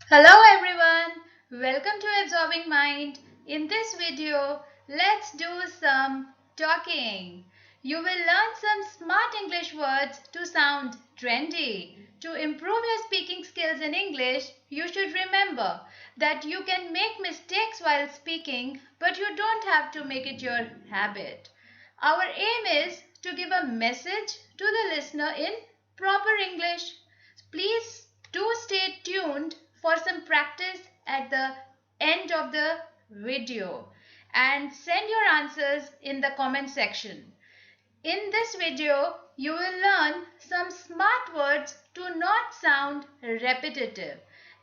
Hello everyone, welcome to Absorbing Mind. In this video, let's do some talking. You will learn some smart English words to sound trendy. To improve your speaking skills in English, you should remember that you can make mistakes while speaking, but you don't have to make it your habit. Our aim is to give a message to the listener in proper English. Please do stay tuned for some practice at the end of the video and send your answers in the comment section. In this video, you will learn some smart words to not sound repetitive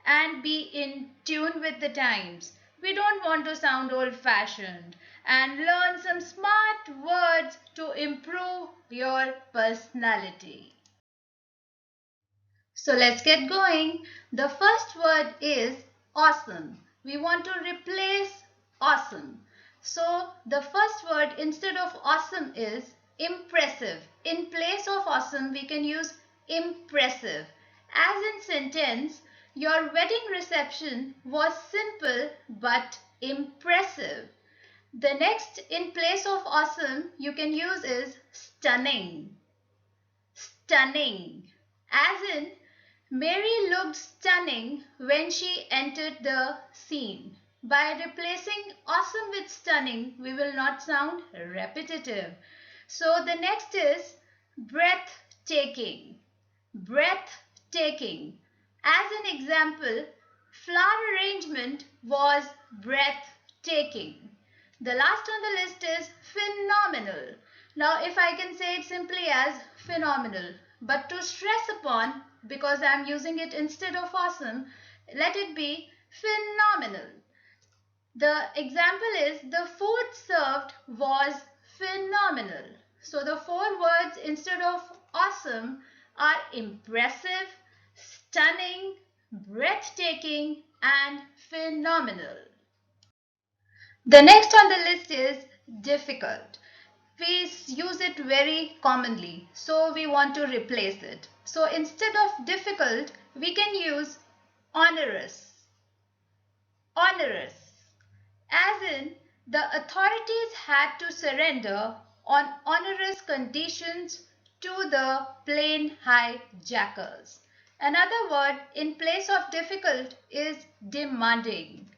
and be in tune with the times. We don't want to sound old-fashioned and learn some smart words to improve your personality. So let's get going. The first word is awesome. We want to replace awesome. So the first word instead of awesome is impressive. In place of awesome, we can use impressive. As in sentence, your wedding reception was simple but impressive. The next in place of awesome you can use is stunning. Stunning. As in, Mary looked stunning when she entered the scene. By replacing awesome with stunning, we will not sound repetitive. So the next is breathtaking. Breathtaking. As an example, flower arrangement was breathtaking. The last on the list is phenomenal. Now, if I can say it simply as phenomenal, but to stress upon, because I'm using it instead of awesome, let it be phenomenal. The example is the food served was phenomenal. So the four words instead of awesome are impressive, stunning, breathtaking, and phenomenal. The next on the list is difficult. We use it very commonly, so we want to replace it. So instead of difficult, we can use onerous. Onerous. As in, the authorities had to surrender on onerous conditions to the plane hijackers. Another word in place of difficult is demanding.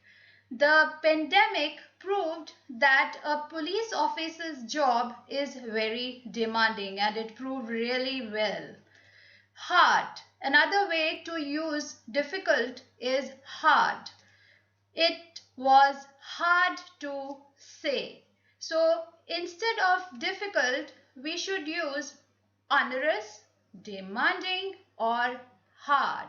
The pandemic proved that a police officer's job is very demanding, and it proved really well. Hard. Another way to use difficult is hard. It was hard to say. So instead of difficult, we should use onerous, demanding, or hard.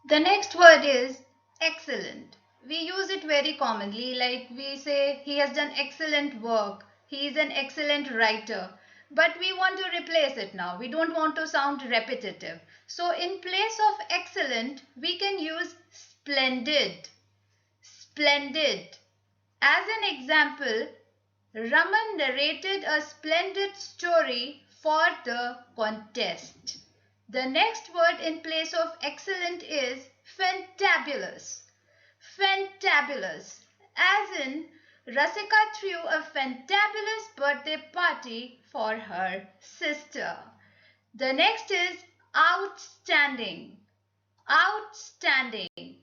The next word is excellent. We use it very commonly, like we say he has done excellent work, he is an excellent writer. But we want to replace it now. We don't want to sound repetitive. So in place of excellent, we can use splendid. Splendid. As an example, Raman narrated a splendid story for the contest. The next word in place of excellent is fantabulous. Fantabulous. As in, Rasika threw a fantabulous birthday party for her sister. The next is outstanding. Outstanding.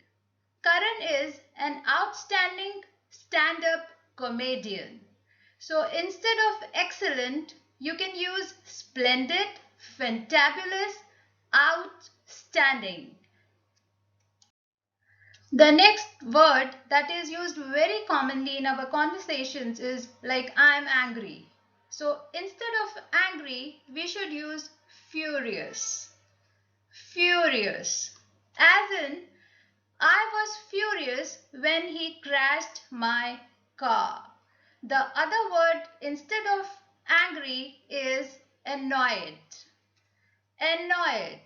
Karan is an outstanding stand-up comedian. So instead of excellent, you can use splendid, fantabulous, outstanding. The next word that is used very commonly in our conversations is like I'm angry. So instead of angry, we should use furious. Furious. As in, I was furious when he crashed my car. The other word instead of angry is annoyed. Annoyed.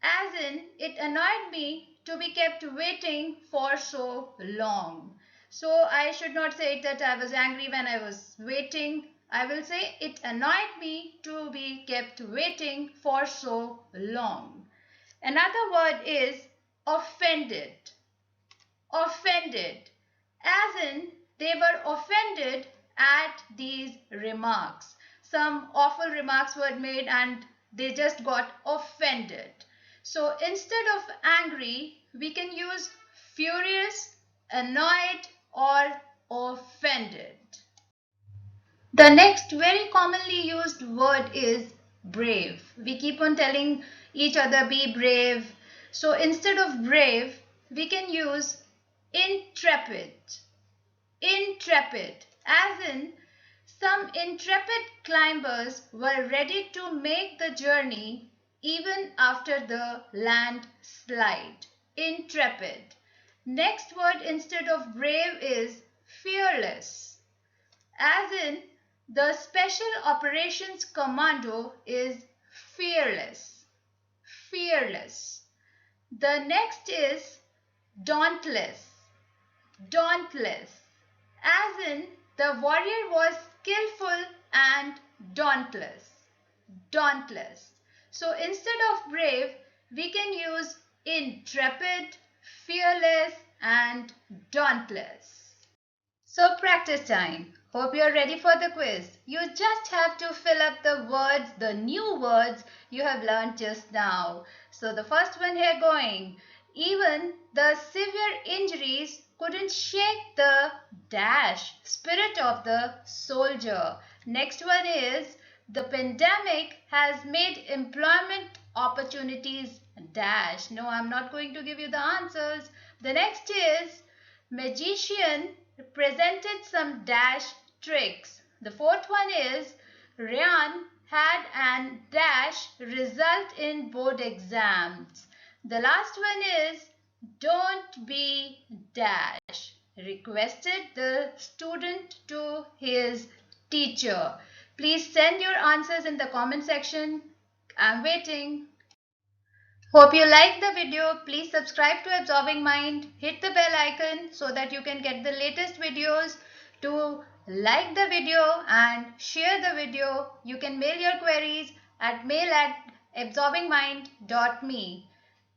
As in, it annoyed me to be kept waiting for so long. So I should not say that I was angry when I was waiting. I will say it annoyed me to be kept waiting for so long. Another word is offended, offended, as in they were offended at these remarks. Some awful remarks were made and they just got offended. So instead of angry, we can use furious, annoyed, or offended. The next very commonly used word is brave. We keep on telling each other be brave. So instead of brave, we can use intrepid. Intrepid, as in some intrepid climbers were ready to make the journey even after the landslide. Intrepid. Next word instead of brave is fearless, as in the Special Operations Commando is fearless. Fearless. The next is dauntless. Dauntless, as in the warrior was skillful and dauntless. Dauntless. So instead of brave, we can use intrepid, fearless, and dauntless. So practice time. Hope you're ready for the quiz. You just have to fill up the words, the new words you have learned just now. So the first one here going. Even the severe injuries couldn't shake the dash spirit of the soldier. Next one is the pandemic has made employment opportunities dash. No, I'm not going to give you the answers. The next is magician presented some dash tricks. The fourth one is Ryan had an dash result in board exams. The last one is don't be dash requested the student to his teacher. Please send your answers in the comment section. I'm waiting. Hope you liked the video. Please subscribe to Absorbing Mind. Hit the bell icon so that you can get the latest videos. To like the video and share the video, you can mail your queries at mail@absorbingmind.me.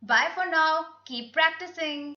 Bye for now. Keep practicing.